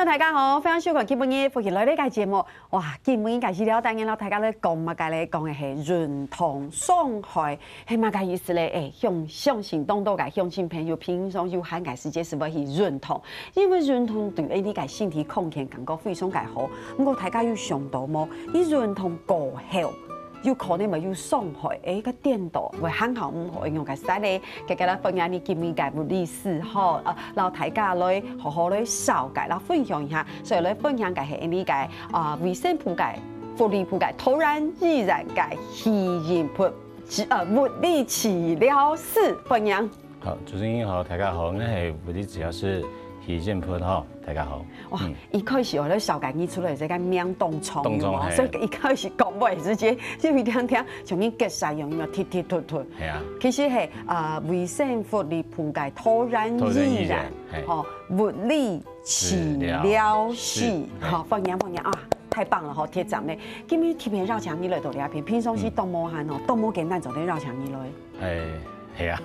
大家好，非常收看今晡日福建来呢个节目。哇，今晡日开始了，当然了，大家咧讲嘛，家咧讲嘅系润同上海，系嘛个意思咧？相信当到嘅乡亲朋友平常有涵盖世界是不是润同？因为润同对你嘅身体空间感觉非常介好。不过大家有想到冇？你润同过后。有可能咪要傷害個電導，會很好唔好用嘅使咧，嘅啦分享你見面嘅物理嗜好，讓大家來好好來了解，啦分享一下，所以來分享嘅係呢個衛生鋪嘅、福利鋪嘅、突然自然嘅語言物理治療師分享。好，主持人好，大家好，我係物理治療師許建鋪哈，大家好。哇，一開始我咧小解譯出來這個名動詞，所以一開始講唔係直接就會聽聽，從你結曬用嘅貼突。係啊，其實係衛生福利鋪嘅突然自然，物理治療師，好分享啊！太棒了，貼站咧，今日貼片繞牆以來到兩片，平常時動無限哦，動無簡單就得繞牆以來。係啊，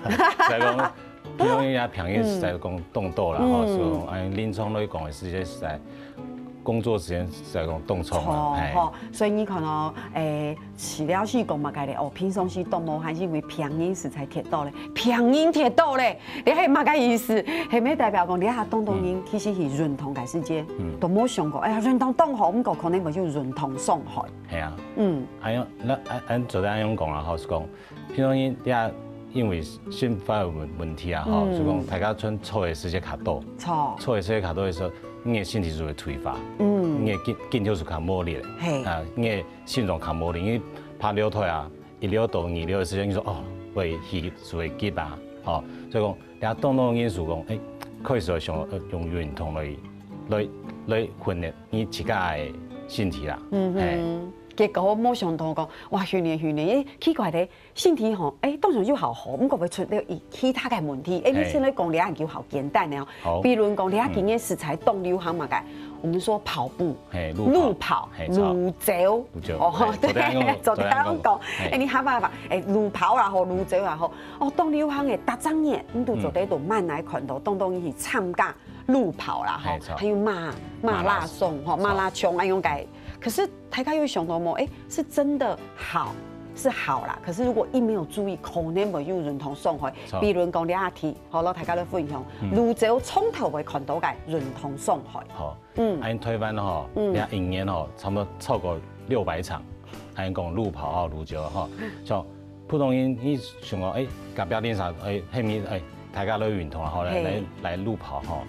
就係講。平常也平日是在講動作啦，吼，所以按臨床來講嘅時間是在工作時間是在講動作啦，所以你看哦，治療師講嘛嘅咧，平常時動無限是為平日時才貼到咧，平日貼到咧，你係乜嘅意思？係咪代表講你下動人其實係潤同嘅時間，都冇想過，潤同動好，唔過可能咪就潤同傷害。係啊，按昨天安樣講啊，吼是講平常日你啊。因為心肺問題啊，吼，所以講大家穿錯嘅時間較多，錯嘅時間較多嘅時候，你嘅身體就會退化，你嘅筋條是較無力嘅，你嘅心臟較無力，你拍兩腿啊，一溜到二溜嘅時間，你說會氣就會急啊，吼，所以講你啊動因素講，可以說想用運動來訓練你自家嘅身體啦，結果冇想到講，哇訓練，奇怪咧，身體吼，當然要好好，唔過會出了其他嘅問題。你先來講你係叫好簡單嘅，比如講你係今日食材動流行嘛嘅，我們說跑步、路跑、路走，對，就這樣講。你下辦法，路跑也好，路走也好，動流行嘅特徵嘢，你都做得到慢來看到，當一起參加路跑啦，還有馬拉松、馬拉松那種嘅。可是大家有想到冇？是真的好，是好啦。可是如果一沒有注意，可能會有潤同傷害。比如講呢一題，好啦，大家都分享，路走從頭會看到嘅潤同傷害。好，按台灣吼，一年吼，差不多超過600場，按講路跑啊、路走吼，像普通人你想講，隔壁練啥，後面大家都運動啊，吼來路跑吼，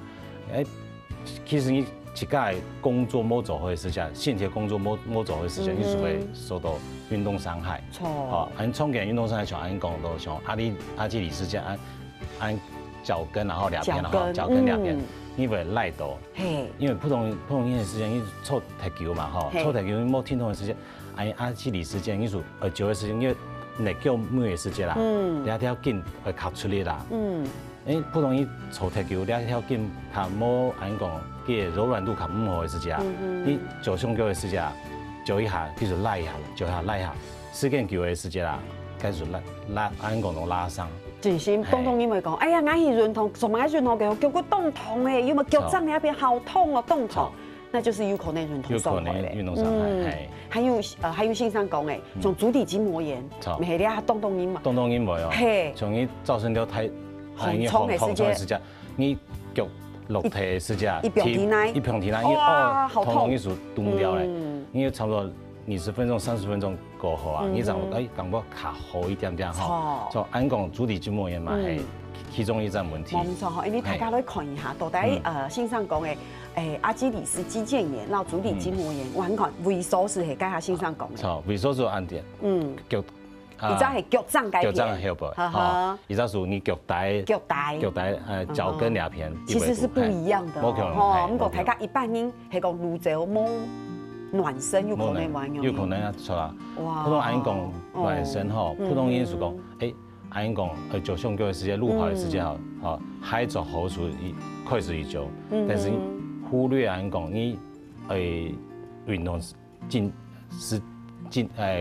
其實你。自家工作冇做好嘅時間，身體工作冇做好嘅時間，你就會受到運動傷害。錯。好，按常見運動傷害像按講到像阿基里斯腱，按腳跟然後兩邊，然後腳跟兩邊，你會賴到。係。因為普通人嘅時間，你搓踢球嘛，吼，搓踢球你冇天痛嘅時間，按阿基里斯腱，你就腳嘅時間，因為你腳冇嘅時間啦，你一條筋會卡出嚟啦。普通人搓踢球，你一條筋卡冇按講。嘅柔軟度較唔好嘅時間，你做上腳嘅時間，做一下，繼續拉一下，做下拉一下，時間久嘅時間啦，繼續拉，按講到拉傷。真心，當因為講，哎呀，我係潤痛，做乜潤痛嘅？腳骨凍痛誒，因為腳踭那邊好痛哦，凍痛，那就是有可能潤痛傷害咧。運動傷害，還有線上講誒，像足底筋膜炎，咪係你啊凍因嘛？凍因為哦，從你造成咗太紅衝嘅時間，你腳。落地嘅時間，一平體內，哇，好痛！你數斷掉咧，你差不多20分鐘、30分鐘過後啊，你就感覺較好一點點吼。就按講足底筋膜炎嘛係其中一種問題。冇錯，因為大家都看一下，到底線上講嘅阿基里斯肌腱炎、然後足底筋膜炎，我看萎縮是係介下線上講嘅。錯，萎縮就按點，腳。而家係腳踭改變，腳踭係有噃，嚇。而家屬你腳帶，腳跟兩邊，其實是不一樣的。冇可能，唔過大家一般人係講路走冇暖身，有可能玩用。有可能啊，錯啦。哇！普通按講暖身吼，普通因素講，按講做上腳嘅時間、路跑嘅時間吼，還做好處開始去做，但是忽略按講你運動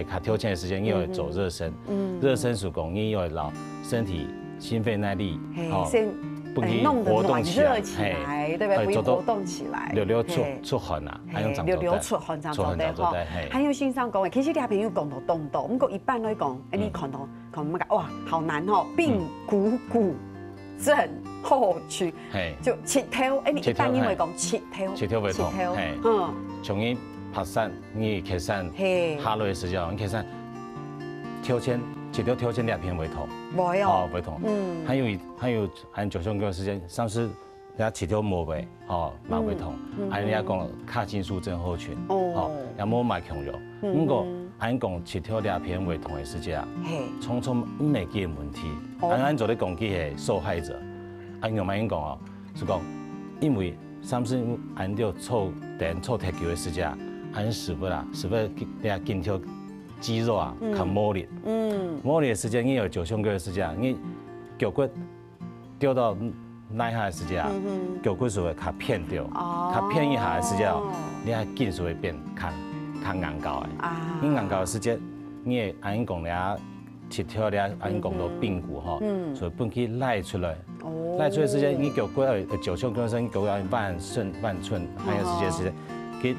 卡挑戰嘅時間，你要做熱身，熱身是講你要勞身體心肺耐力，弄得暖热起来，对不对？活动起来，流出汗啊，流出汗这样做的哈。还有线上讲的，其实俩朋友讲到动到，不过一般来讲，你看乜个哇，好难哦，髌骨症候群，就切头，你一般因为讲切头会痛，从伊爬山，你爬山下落的时候，你爬山挑签，切头挑签俩片会痛，会痛，还有按9项个时间，上次人家切头摸背，嘛会痛，人家讲髂胫束症候群，也摸嘛强弱，不过按讲切头俩片会痛的时间，常常唔会记问题，按做咧讲起系受害者，按用讲哦，是讲因为上次按着错踢球的时间，按是不俩筋条肌肉啊，较磨力，磨力的时间，你有9项个的时间，你脚骨掉到哪下的时间，脚骨是会较偏掉，较偏一下的时间，你还筋是会变较硬高的。你硬高的时间，你会按讲俩切条俩按讲到髌骨吼，所以本去拉出来，拉出来时间，你脚骨9项个身，脚骨要半寸，还有时间，去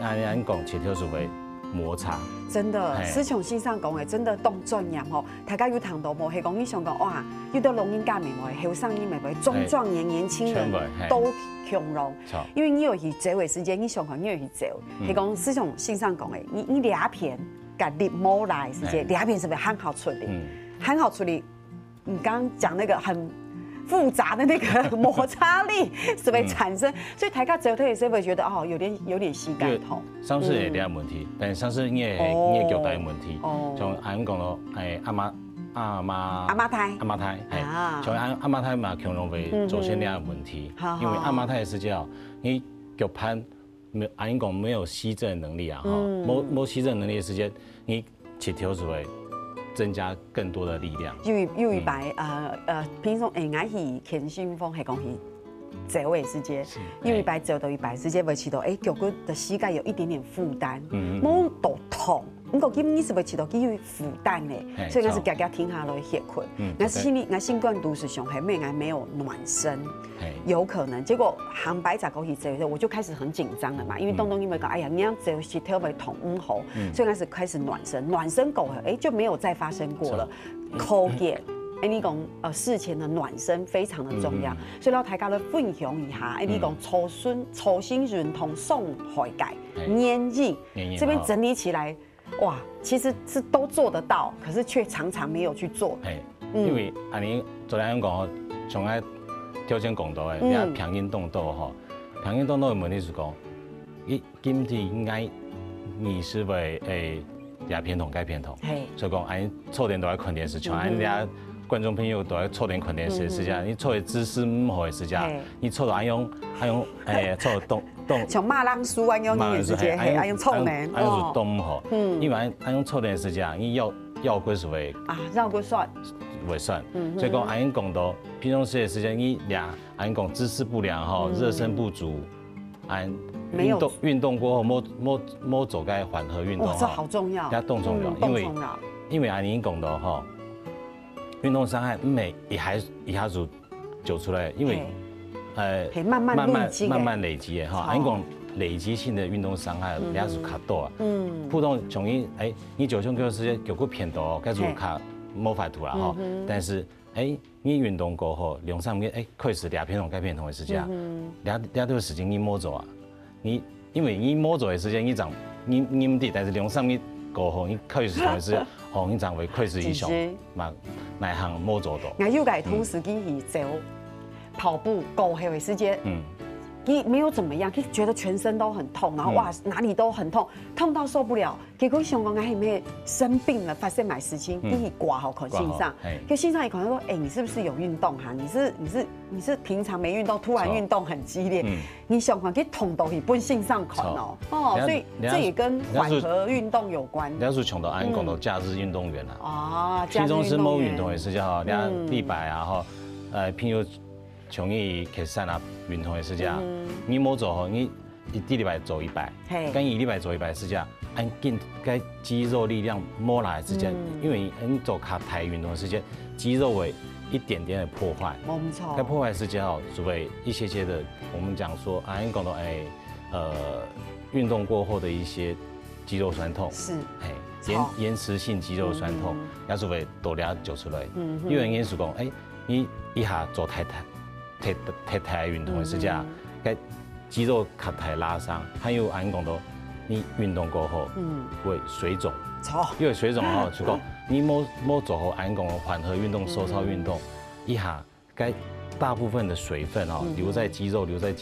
按讲切条是会摩擦。真的，师兄先生讲的真的动作样吼，大家有谈到无？系讲你想讲哇，遇到龙应干面未，后生你咪未，中壮年年轻人都强容，因为你有去走的时间，你想看你有去走，系讲师兄先生讲的，你俩片甲立摸来时间，俩片是不是很好处理？很好处理。你刚刚讲那个很复杂的那个摩擦力是会产生，所以大家走退的时候会觉得哦，有点膝盖痛。上次也两问题，但上次你也脚大问题，像俺讲咯，阿妈胎，像阿妈胎嘛，可能会出现两个问题，因为阿妈胎的时间哦，你脚盘俺讲没有吸震能力啊，没吸震能力的时间，你起条是会增加更多的力量。又一摆平常爱去健身房系讲去走的时间，又一摆走到一摆时间，会起到脚骨的膝盖有一点点负担，冇到痛。不过今你是会起到基于负担的，所以我是夹夹停下来歇困。我新冠都市上还没有暖身，有可能。结果航白咋过去走的时候，我就开始很紧张了嘛，因为东因为讲哎呀，你要走膝头会痛好，所以开始暖身，暖身够了，就没有再发生过了。考验。你讲事前的暖身非常的重要，所以เรา大家来分享一下。你讲初心润通送海改粘液，这边整理起来，哇，其实是都做得到，可是却常常没有去做。因为你昨天讲，从爱挑战讲到的，你看平运动到吼，平运动到的问题是讲，今天应该你是为也偏痛该偏痛，所以讲俺错点都在看电视，像俺家。观众朋友都在错点看电视的时间，你错的姿势唔好的时间，你错到按用错动，像马浪书按用的时间，按用错呢，按用是动唔好，因为按用错点时间，你腰骨是会腰骨酸，会酸，所以讲按用讲到平常时的时间，你俩按讲姿势不良哈，热身不足，按运动过后摸走该缓和运动，哇，这好重要，要动重要，因为按你讲到哈。运动伤害每一下子就出来，因为慢慢累积的哈，按讲累积性的运动伤害也是较多啊。普通像你9项个时间脚骨偏多，该是较冇法度啦哈。但是你运动过后2-3个开始俩偏痛该偏痛的时间，俩段时间你摸走啊，因为你摸走的时间你长你唔知，但是2-3个过后你开始痛的时间。你长会开始以上，嘛哪行摸走到。我又改同时去走跑步过后的时间，你没有怎么样，觉得全身都很痛，然后哇哪里都很痛，痛到受不了。结果想讲我还没生病了，发生买事情，你挂好看线上，可线上也可能说，你是不是有运动哈？你是平常没运动，突然运动很激烈，你想看去痛到去奔线上看哦，所以这也跟缓和运动有关。你要是穷到按讲到假日运动员啊，其中是某运动的时间哈，你礼拜啊哈，譬如像你去山啊运动的时间，你冇做吼，你一礼拜走100，跟一礼拜走100时间，按紧该肌肉力量摸来的时间，因为你做卡台运动的时间，肌肉会一点点的破坏。没错。该破坏时间哦，除非一些些的，我们讲说啊，你讲到运动过后的一些肌肉酸痛，是，延迟性肌肉酸痛，也除非多了就出来。有人因是讲，你一下做太运动的时间，该肌肉卡太拉伤，还有俺讲到你运动过后，会水肿。因为水肿哦，就讲你冇做好俺讲缓和运动、收操运动，一下该大部分的水分哦留在肌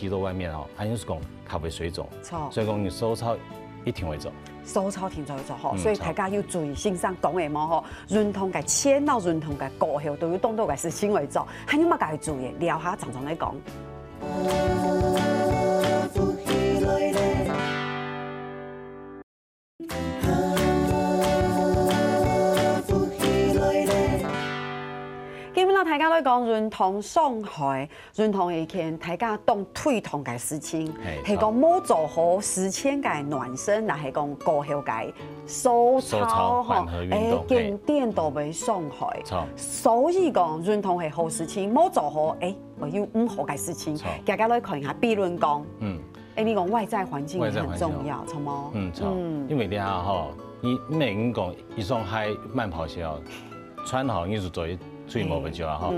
肉外面哦，俺就是讲它会水肿。所以讲你收操一定会走。收操停做吼，所以大家要注意，先生讲的么吼，运动嘅前到运动嘅过后都要动作嘅事情为做，还有乜该注意？聊下常常来讲。大家都讲运动伤害，运动以前大家动腿痛嘅事情，係講冇做好事前嘅暖身，但係講過後嘅收操吼，經典都被傷害。所以講運動係好事情，冇做好，會有唔好嘅事情。大家來看一下，比如講，你講外在環境也很重要，錯嗎？因為你下吼，你每個講一上海慢跑時候，穿好你就做。最某个就哈，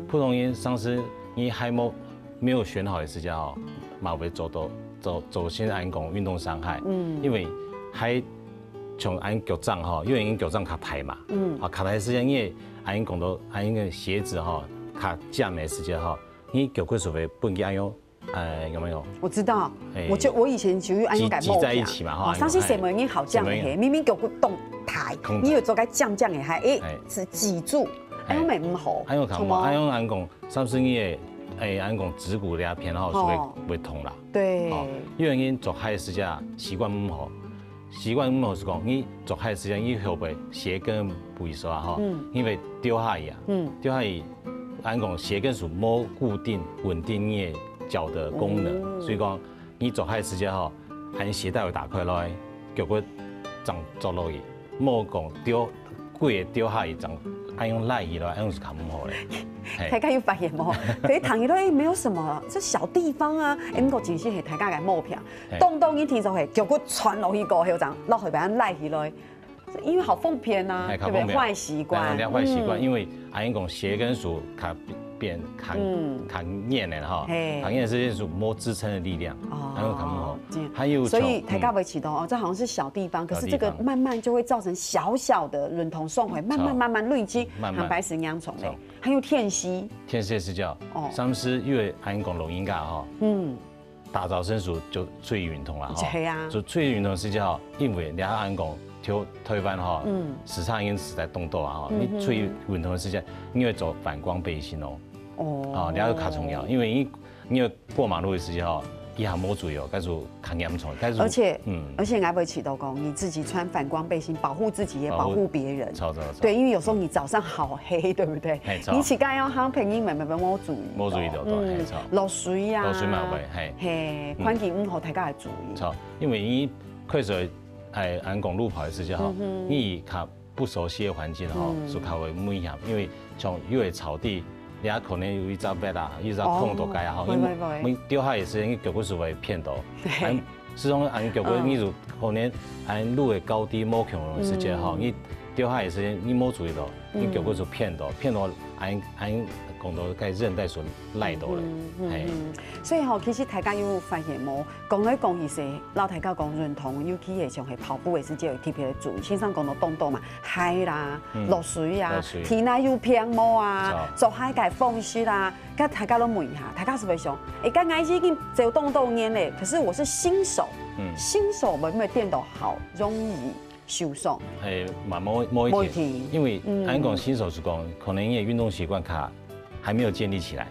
普通人上次你还没有选好的时间哈，马会走先按讲运动伤害，因为还从按脚掌哈，因为因脚掌卡抬嘛，卡抬时间因为按讲到按一个鞋子哈卡降的时间哈，你脚骨属于不应该用。有没有？我知道，我以前就按挤在一起嘛哈。上次什么已经好降的，明明脚骨动抬，你有做该降的还是挤住。还有唔好，还有看嘛，还有按讲，上次你的按讲指骨两片吼，是会痛啦。对，因为你做海时间习惯唔好，习惯唔好是讲你做海时间以后会鞋跟不会说哈，因为掉下去啊，掉下去按讲鞋跟属冇固定稳定你的脚的功能，所以讲你做海时间吼，按鞋带会打开来，脚骨长做落去，冇讲掉贵掉下去长。按用赖伊咯，按用是看不好嘞。大家有发现冇？可以躺一落，没有什么，这小地方啊。不过真是系大家嘅毛病，动一天就系脚骨传落去过后，长落去俾人赖起来，因为好奉骗呐，对不对？坏习惯，坏习惯，因为按讲鞋跟属卡变扛硬的哈，扛硬是属摸支撑的力量，还有扛不好，还有所以大家会启动哦，这好像是小地方，可是这个慢慢就会造成小小的软痛伤害，慢慢累积，和白蛇养虫嘞，还有天息是叫上次因为按讲录音噶哈，打早生属就最运动了哈，就最运动是叫因为两按讲。推翻哈，时差因时在动作啊哈，你最运动的时间，你会走反光背心哦，你要卡重要，因为你有过马路的时间哈，一下摸注意哦，该做抗严重，而且还会起到讲，你自己穿反光背心保护自己也保护别人，对，因为有时候你早上好黑，对不对？你起该要好朋友慢摸注意，摸注意到对，落水啊，落水嘛会，嘿，环境唔好，大家要注意。因为你确实。按讲路跑的时间哈，你卡不熟悉的环境哈，是较为危险，因为像因为草地，你也可能有一只白啦，一只空多街啊哈，因为掉下的时间，你脚骨是会骗到，始终按脚骨你就可能按路的高低摸强的时间哈，你掉下的时间你冇注意到，你脚骨就骗到按讲到该韧带所赖到了，所以吼，其实大家有发现冇？讲来讲去说，老大家讲运动，尤其是像系跑步的时间，特别的注意。先生讲到动嘛，海啦、落水啊，天内有偏雾啊，做海界风湿啦，跟大家都问一下，大家是不是想？刚开始已经走动年嘞，可是我是新手，新手会不会电到好容易？受伤，摸一天，因为按讲新手是讲，可能因为运动习惯还没有建立起来，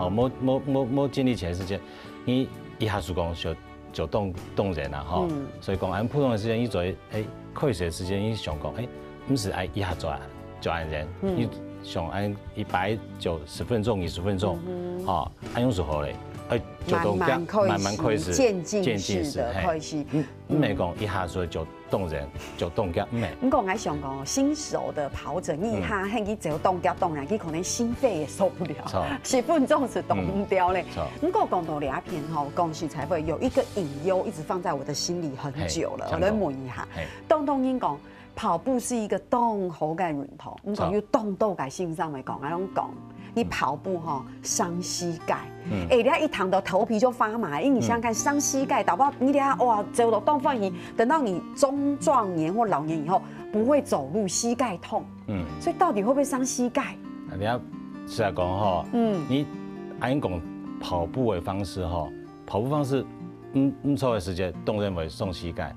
摸建立起来时间，你一下是讲就动人啊哈，所以讲按普通的时间，你做课时的时间，你想讲不是按一下做就按人，你想按190分钟、20分钟，按用是好嘞，慢慢开始，渐进式的开始。唔系讲一下水就动人，就动脚，唔系。唔讲爱想讲新手的跑者，一下很去走动脚动人，佢可能心肺也受不了，10分钟是动不掉嘞。唔过讲到两篇吼，恭喜才会有一个隐忧一直放在我的心里很久了，我来问一下，东英讲。跑步是一个动好嘅运动，唔讲要动到嘅心上嚟讲，我拢讲，你跑步哈伤膝盖，你一躺到头皮就发麻，因为你想想看，伤膝盖，搞不好你俩哇走到动放移，等到你中壮年或老年以后，不会走路，膝盖痛，所以到底会不会伤膝盖？你要是来讲哈，你按讲跑步的方式哈，跑步方式。错的时间，动认为送膝盖。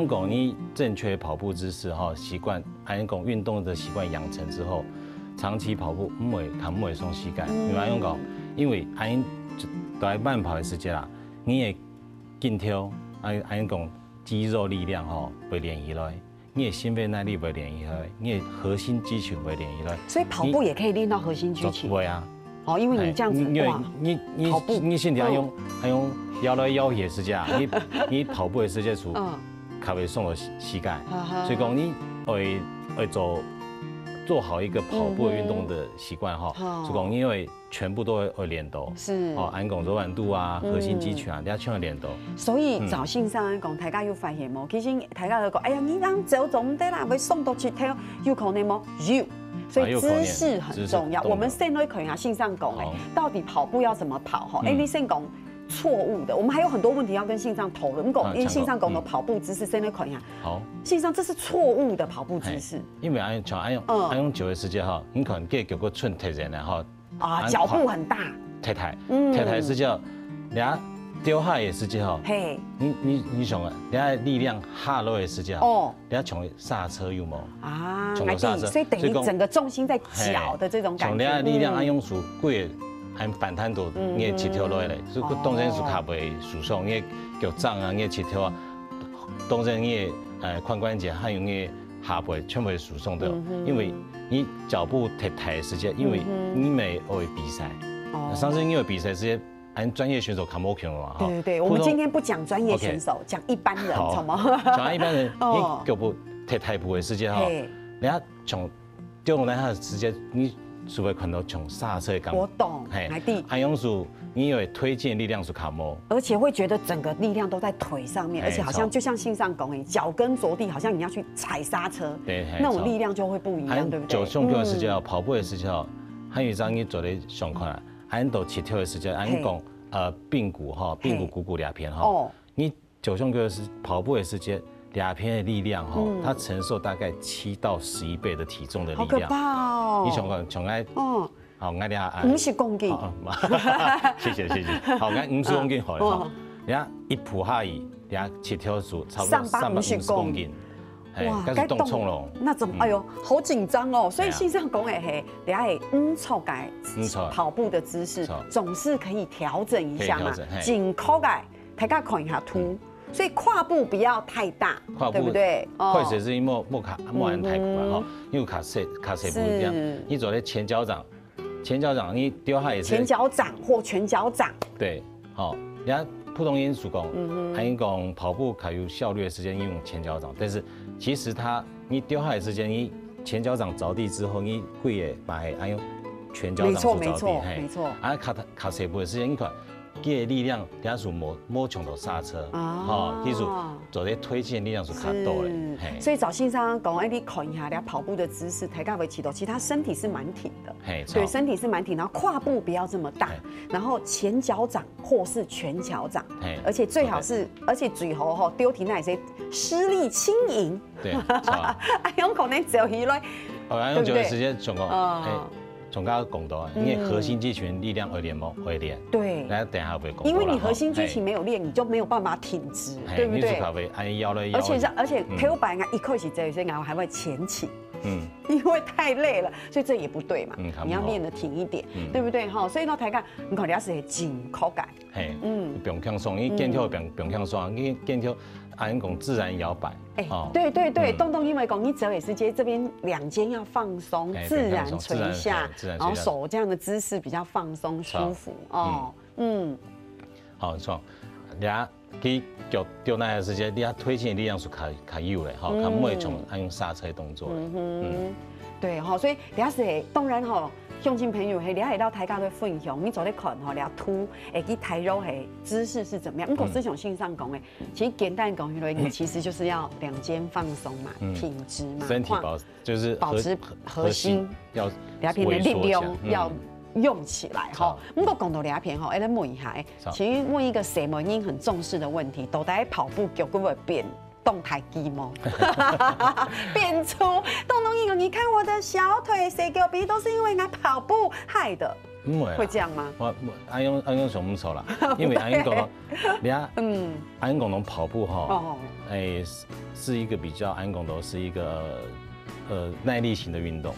讲你正确跑步姿势哈，习惯按讲运动的习惯养成之后，长期跑步唔会送膝盖。因为讲，因为按在慢跑的时间啦，你的筋条按讲肌肉力量哈会练起来，你的心肺耐力会练起来，你的核心肌群会练起来。所以跑步也可以练到核心肌群。会啊。哦，因为你这样子哇，跑步你身体还用摇来摇去的时间，你跑步的时间处，才会送到膝盖。所以讲你会做好一个跑步的运动的习惯哈。所以讲因为全部都会练到，是哦，按讲柔软度啊、核心肌群啊，你要全部练到。所以早线上讲，大家有发现冇？其实大家就讲，哎呀，你让走总得啦，会送到去跳，有可能冇？有。所以姿势很重要。我们先来看一下线上讲，到底跑步要怎么跑哈？你先讲错误的，我们还有很多问题要跟线上讨论。因为线上讲的跑步姿势，先来看一下。好，线上这是错误的跑步姿势。因为按用久的时间哈，你可能给个寸踢人然后脚步很大。踢是叫俩丢下的时间哈。嘿，你想啊，俩力量下落的时间哈，俩从刹车有冇？从刹车，所以等于整个重心在脚的这种感觉。从俩力量按用数贵。按反弹度，你的膝条落来，所以当然是卡袂舒爽，你的脚掌啊，你的膝条啊，当然你的髋关节还有你的下背全部会舒爽的，因为你脚步太抬的时间，因为你没会比赛，上次因为比赛时间，按专业选手卡冇强嘛哈。对，我们今天不讲专业选手，讲一般人，好吗？讲一般人，你脚步太抬步的时间哈，人家从掉那下的时间你。是会看到从刹车感，我懂，来弟，按用数，你有推荐力量是卡摩，而且会觉得整个力量都在腿上面，而且好像就像线上讲，脚跟着地，好像你要去踩刹车，对，那种力量就会不一样，对不对？就上脚的时间，跑步的时间，还有一张你做的上看，按到起跳的时间，按讲髌骨哈，髌骨股两片哈，你就上脚的是跑步的时间。两片的力量哈，它承受大概7到11倍的体重的力量。好可怕哦！你从爱，好，我俩50公斤。谢谢。好，我50公斤好了哈。人家一扑下去，人家起跳数差不多350公斤。哇，该动冲了。那怎么？哎呦，好紧张哦！所以线上讲的嘿，人家错改跑步的姿势，总是可以调整一下嘛。紧扣改，大家看一下图。所以跨步不要太大，对不对？快水是因为莫按太快哈，因为卡塞不一样。你做的前脚掌你丢下也是前脚掌或全脚掌。对，好，人家普通因素讲，还讲跑步卡有效率的时间用前脚掌，但是其实你丢下的时间，你前脚掌着地之后，你会也把按用全脚掌着地，没错。啊卡塞步的时间你看。你的力量，加速摸穷到刹车，技术做的推荐力量是卡多的。所以找线上讲，你看一下，你跑步的姿势，抬杠为起头，其实他身体是蛮挺的，对，身体是蛮挺，然后胯部不要这么大，然后前脚掌或是全脚掌，而且最好是，而且最后哈丢停那些施力轻盈，对，用可能走一类，用久的时间总共，从刚刚讲到，因为核心肌群力量会练吗？会练。对。那等下会讲。因为你核心肌群没有练，你就没有办法挺直，对不对？而且跳板啊，一开始这些然后还会前倾。因为太累了，所以这也不对嘛。你要练得挺一点，对不对？哈，所以呢，大家你看你要是紧口感。不用轻松，你健跳不用轻松，你健跳按讲自然摇摆。对，动因为讲你走也是接这边两肩要放松，自然垂下，然后手这样的姿势比较放松舒服哦。好像俩去脚丢那的时间，你推进的力量是较有嘞，哈，较不会从按用刹车动作。对哈，所以俩是当然哈。乡亲朋友，嘿，了解到大家都分享，你做咧看吼，了凸，会去抬肉嘿姿势是怎么样？不过思想性上讲诶，其实简单讲起来，你其实就是要两肩放松嘛，挺直嘛，身体就是保持核心要两片的力量要用起来哈。不过讲到两片吼，来问一下，其实问一个谁们应很重视的问题，到底跑步脚会不会变？动态肌吗？变粗，动一个，你看我的小腿、谁脚比都是因为俺跑步害的。会这样吗？我安用想不错啦，因为安用讲，你看，安用讲跑步哈，是一个比较安用讲是一个耐力型的运动。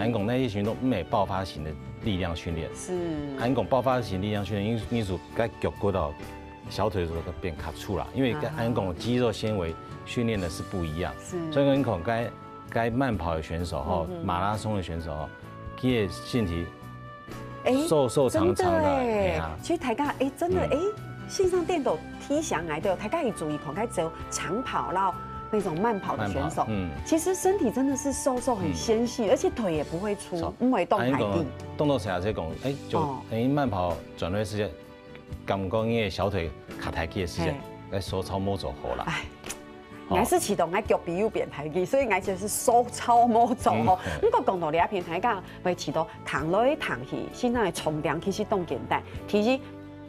安用耐力型运动没爆发型的力量训练。是。安用爆发型力量训练，你所该脚骨到。小腿的时候变卡粗了，因为跟安拱肌肉纤维训练的是不一样，所以跟该慢跑的选手哈，马拉松的选手哈，他的身体瘦长长的，其实大家真的线上电斗踢翔来的，大家也注意看，该走长跑到那种慢跑的选手，其实身体真的是瘦很纤细，而且腿也不会粗，因为动海地。动作下这讲，就慢跑转类时间。感觉因为小腿卡抬起的时间，来手操摸走好了。我是启动我脚比有变抬起，所以我就是手操摸走吼。不过讲到两片台讲，会启动躺落去躺去，现在的冲凉其实动简单，其实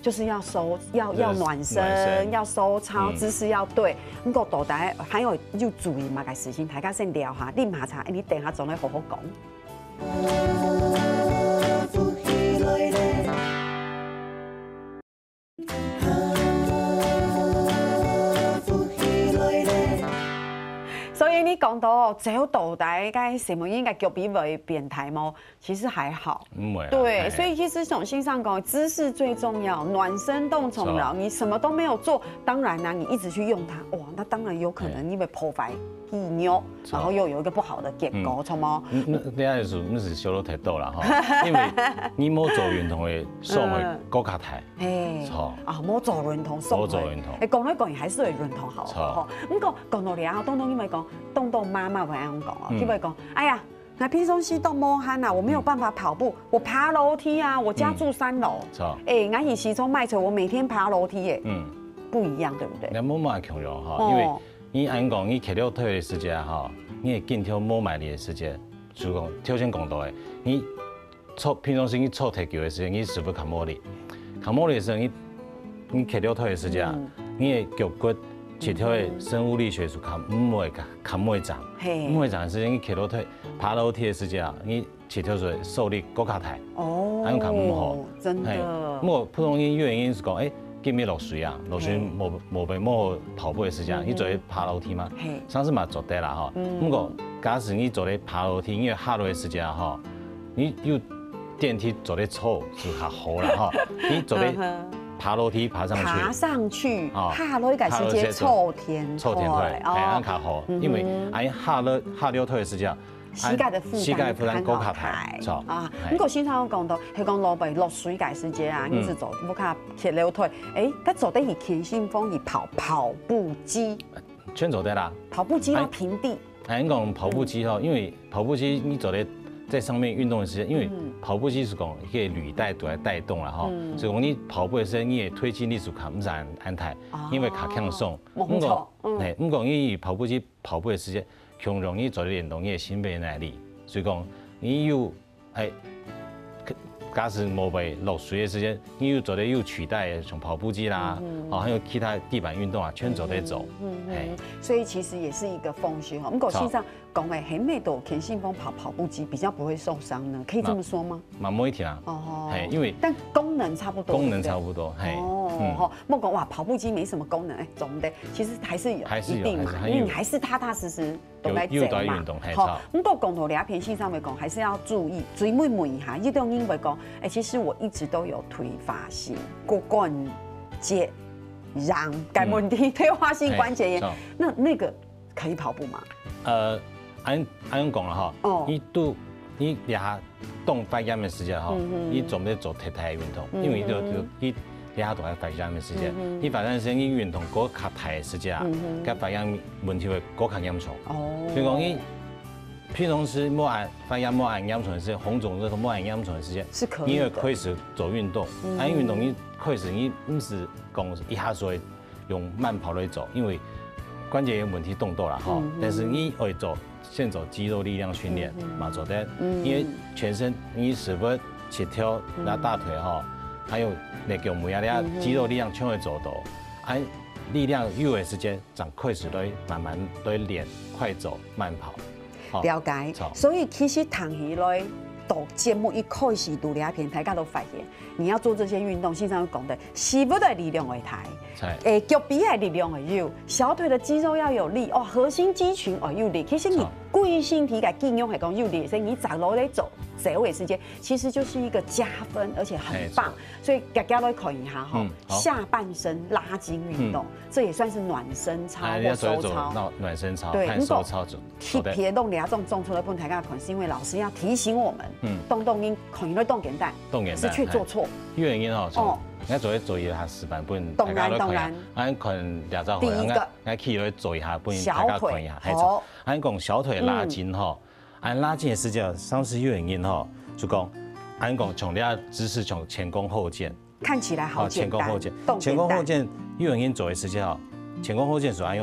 就是要收要暖身，要收操，姿势要对。不过到底还有要注意嘛个事情，大家先聊下，你马查，你等下总来好好讲。所以你讲到走倒台，该什么应该脚比会变态吗？其实还好，对，所以其实从心上讲，姿势最重要，暖身动从容。你什么都没有做，当然呢，你一直去用它，哇，那当然有可能因为破坏易扭，然后又有一个不好的结果，错吗？你爱是小路太多了哈，因为你冇做运动的手会骨卡抬，错啊，冇做运动手会，讲来讲去还是会运动好，哈。不过讲到了，东东因为讲。动动妈妈会安讲哦，就会讲，哎呀，那平常时动摸汗呐，我没有办法跑步，我爬楼梯啊，我家住3楼，俺以西从卖车，我每天爬楼梯耶，不一样，对不对？你冇嘛强调哈，因为你安讲你骑了腿的时间哈，你会紧跳冇卖力的时间，就讲跳先讲到的，你平常时你操踢球的时间，你是不是较冇力？较冇力的时候，你骑了腿的时间，你的脚骨。起跳的生物力学是唔会长，唔会长的时间，你骑楼梯、爬楼梯的时间啊，你起跳时受力骨卡抬，还用卡唔好，真的。不过普通原因是讲，今日落水啊，落水冇跑步的时间，你做咧爬楼梯吗？上次嘛做得啦哈。不过假使你做咧爬楼梯，因为下落的时间哈，你有电梯做咧错是较好啦哈，你做咧。爬楼梯爬上去，下楼应该直接凑天腿，安卡好，因为下了腿的时间，膝盖负担高卡抬，啊。不过先生讲到，係講落落水嘅時間啊，你是走不卡鐵了腿，佢走得以田信峰以跑步機，全走得啦。跑步機要平地。講跑步機哈，因為跑步機你走得。在上面运动的时间，因为跑步机是讲可以履带来带动了哈，所以讲你跑步的时候，你也推进力是卡唔然安泰，因为卡强松。冇错，唔讲你跑步机跑步的时间，强容易做练动你的心肺耐力，所以讲你有假使冇被落水的时间，你有做得有取代像跑步机啦，还有其他地板运动啊，全走得走。所以其实也是一个风险哈。不过实际上讲诶，很美的田信峰跑步机比较不会受伤呢，可以这么说吗？蛮冇一天啊。因为但功能差不多。功能差不多，莫讲哇，跑步机没什么功能，总的其实还是有一定嘛，因为你还是踏踏实实都来走嘛。好，不过讲到两片线上面讲，还是要注意，追问一下，一种因为讲，其实我一直都有退化性骨关节炎该问题，退化性关节炎，那个可以跑步吗？按讲了哈，你俩动发炎的时间哈，你总得做体态运动，因为你遐大嘅发炎嘅时间，你发炎时间你运动嗰较大嘅时间啊，甲发炎问题会嗰较严重。所以讲你平常时莫按发炎莫按严重的时间，红肿热痛莫按严重的时间，是可以的。因为开始走运动，按运动你开始你不是讲一下子用慢跑来走，因为关节有问题动到了哈。但是你会走，先走肌肉力量训练嘛，做的，因为全身你是不协调那大腿哈，还有那个每下你肌肉力量全会走到，按力量有的时间，长开始都慢慢都练快走慢跑。了解，所以其实躺起来读节目一开始读两篇，大家都发现，你要做这些运动，线上讲的，膝部的力量会抬，脚臂的力量会有，小腿的肌肉要有力哦，核心肌群哦有力。其实你贵身体嘅健用系讲有力，所以你走路在走的时间，其实就是一个加分，而且很棒。所以大家都看一下哈，下半身拉筋运动，这也算是暖身操或收操。暖身操，对，收操组。撇动两种种出来不能抬杠款，是因为老师要提醒我们，动音可能会动点蛋，是却做错。原因哦，我做一下示范，不能大家都看一下。俺可能俩招回，俺去来做一下，不能大家看一下。好，俺讲小腿拉筋哈，俺拉筋的时间，上次原因哈，就讲俺讲从你啊姿势从前弓后箭，看起来好简单。前弓后箭，前弓后箭原因做的时间哈，前弓后箭虽然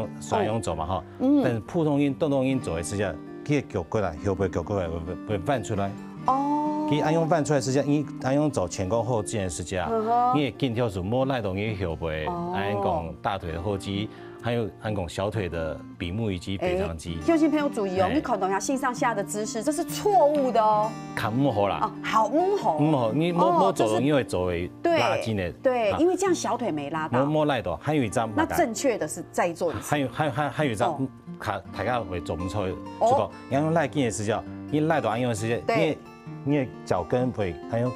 用走嘛哈，但是普通音、动音做的时间，佢脚过来，后背脚过来会翻出来。哦，佢按用翻出来时间，你按用走前弓后箭的时间啊，你的筋条是摸赖动你后背，按讲大腿的后肌，还有按讲小腿的比目鱼肌、腓肠肌。用心朋友注意哦，你看到一下性上下的姿势，这是错误的哦。看木猴啦，哦，好木猴，木猴，你摸走你会走为拉筋的，对，因为这样小腿没拉到。摸赖动，还有一张。那正确的是再做一次。还有一张，大家会做不出，就讲你用赖筋的时间，你赖动按用的时间，你的脚跟会按用。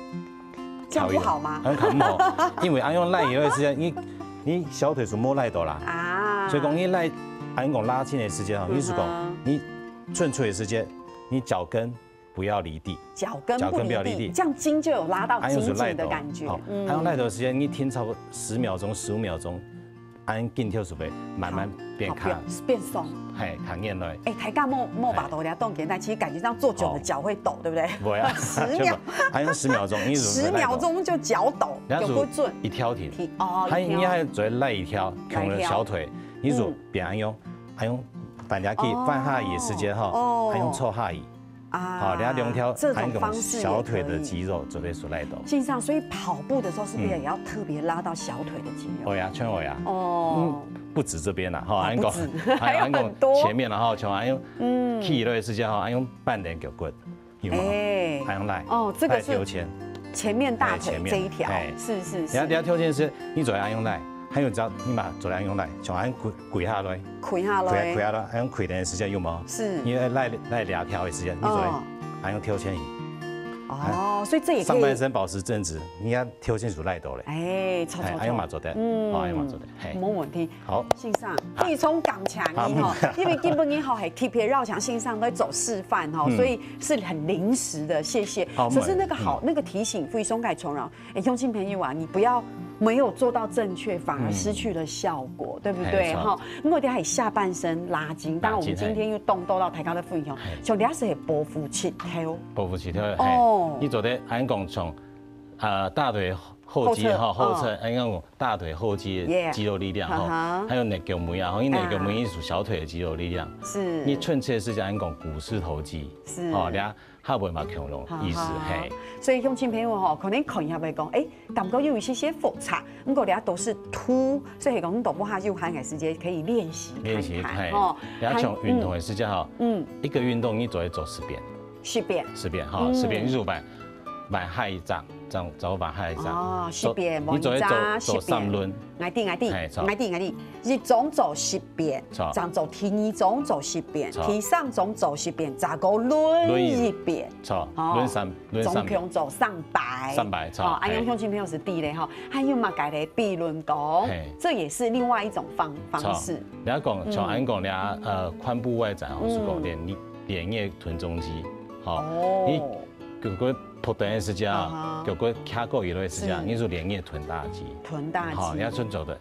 这样不好吗？很卡木猴，因为按用赖以后的时间，你小腿是摸赖到啦。啊。所以讲你赖按讲拉筋的时间哈，你是讲你顺出的时间，你脚跟不要离地。脚跟不要离地，这样筋就有拉到紧紧的感觉。按用赖到的时间，你听超过10秒钟、15秒钟，按筋跳是会慢慢变卡，变松。嘿，卡硬来。抬杠莫把头俩动点，但其实感觉上做久了脚会抖，对不对？不要，10秒，还用10秒钟，10秒钟就脚抖，有不准。一挑停，哦，你还做赖一挑，用了小腿，你做别按用反下去放下椅的时间哈，还用错下椅。好，两条还有小腿的肌肉准备出来的。线上，所以跑步的时候是不是也要特别拉到小腿的肌肉？会呀，全会呀。哦，不止这边啦，哈，还有很多前面然后像还用起落的时间哈，还用半点脚骨，有吗？还用来哦，这个是前面大腿这一条，是。等下跳线是，你左按用来。还有只要你把左按用来，像按跪下来，跪下来，按用跪的时间有吗？是，因为赖2条的时间，你左按用跳线椅。哦，所以这也可以上半身保持正直，你要跳线组赖到嘞。按用马做的，按用马做的，没问题。好，线上可以从港强哈，因为基本也好系 keep 绕墙线上都走示范哈，所以是很临时的，谢谢。只是那个好那个提醒，非松改重饶，用心朋友啊，你不要。没有做到正确，反而失去了效果，对不对？哈，如果你还下半身拉筋，当然我们今天又动到抬高的腹型，像你是系波腹起跳，波腹起跳，哦，你做的按讲从大腿后肌哈后侧，按讲大腿后肌的肌肉力量哈，还有内脚眉啊，因为内脚眉属小腿的肌肉力量，是，你确切是按讲股四头肌，是，哦，俩下背嘛强龙意思嘿。所以乡亲朋友吼，可能看一下会讲，感觉有一些复杂，不过俩都是凸，所以讲都不下就看看时间可以练习看哦。俩从运动的时间哈，一个运动你只会做10遍，10遍哈，10遍你就把下一张，走把下一张哦，10遍，你只会走3轮，挨啲，日总走10遍，上走第2种走10遍，第3种走10遍，再个轮1遍，轮3总共走300，错，按用乡亲朋友是第嘞哈，还有嘛改的臂轮功，这也是另外一种方式。你要讲像按讲俩髋部外展，是讲练颞臀中肌，好，你叫过破断的时间啊，叫过卡过一类时间，你说连夜臀大肌。臀大肌。好，你要遵守的。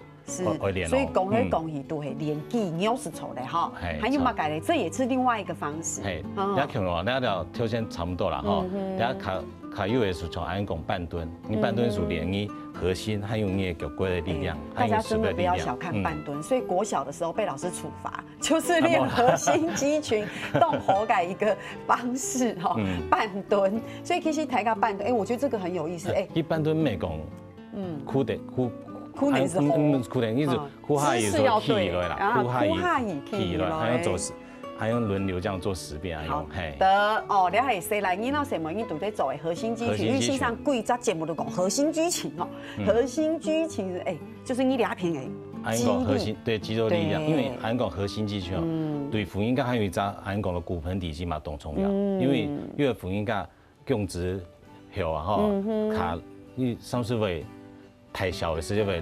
会练，所以讲来讲去都会练肌肉是错的哈。还有嘛改的，这也是另外一个方式。你看哦，那条条件差不多了哈。你看卡右也是从安讲半蹲，你半蹲是练你核心还有你的脚骨的力量，大家真的不要小看半蹲。所以国小的时候被老师处罚，就是练核心肌群动活改一个方式哈，半蹲。所以其实抬个半蹲，我觉得这个很有意思。一半蹲没讲，苦的苦。苦练是好，苦练意思苦下也做起落啦，苦下也起落，还要做10，还用轮流这样做10遍，还用嘿。的哦，你系细来，你那什么你都在做的核心肌群，因为线上贵集节目都讲核心肌群哦，核心肌群是就是你俩片的肌核心对肌肉力量，因为俺讲核心肌群哦，对腹阴盖还有一张俺讲的骨盆底肌嘛，动重要，因为因为腹阴盖用直后啊哈，卡你上次会。太小的时间会，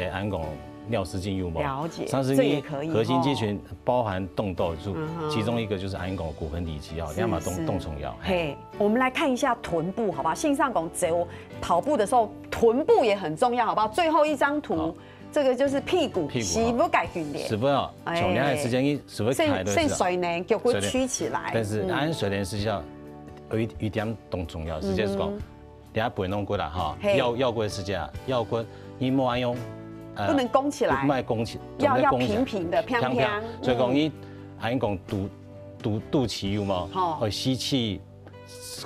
俺讲尿失禁有吗？了解，这也可以。核心肌群包含动豆柱，其中一个就是俺讲骨盆底肌啊，要么动重要。嘿，我们来看一下臀部，好不好？线上讲走跑步的时候，臀部也很重要，好不好？最后一张图，这个就是屁股，是不该训练。是不要，从两的时间你是不开的？肾水呢，就会曲起来。但是按水练是要有一点动重要，直接是讲。等下不会弄过了哈，腰骨的时间，腰骨你莫用，不能弓起来，不能弓起，要平平的，飘飘。所以讲你，俺讲肚脐有吗？会吸气，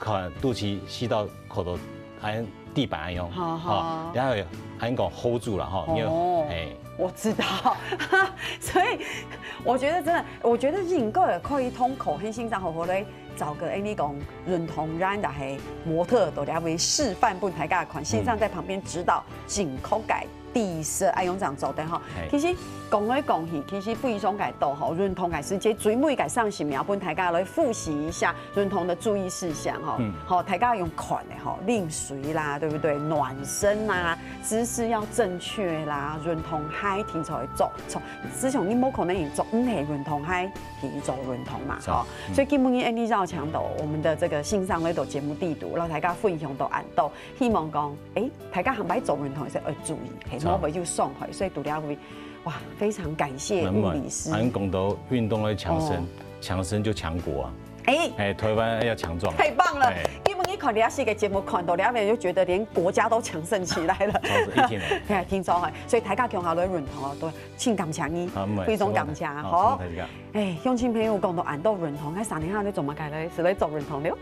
看肚脐吸到口头，按地板用，好，然后俺讲 hold 住了哈，你我知道，所以我觉得真的，我觉得应该也可以通口很欣赏好好的。找个你讲润同咱就系模特，都来为示范不抬架款，线上在旁边指导紧口改第色，爱用这样做的哈。其实讲来讲去，其实非常改多哈，润同改时节最每改上新苗本抬架来复习一下润同的注意事项哈。好，抬架用款的哈，令水啦，对不对？暖身啦，姿势要正确啦，润同嗨提才会做。之前你冇可能做，唔系润同嗨提做润同嘛，哈。所以基本上你绕墙斗，我们的这个线上呢都节目地图，然后大家分享都按到，希望讲，大家行摆做润同时要注意，冇袂就送回，所以杜了会，哇，非常感谢物理师。俺讲到运动的强身，强身就强国啊。台湾要强壮，太棒了！因为你看了这个节目，看到了面就觉得连国家都强盛起来了。听说哈，所以大家强下来润同哦，都请感谢你，非常感谢。好，乡亲朋友讲到按到润同，喺3年下你做乜解咧？是咧做润同了。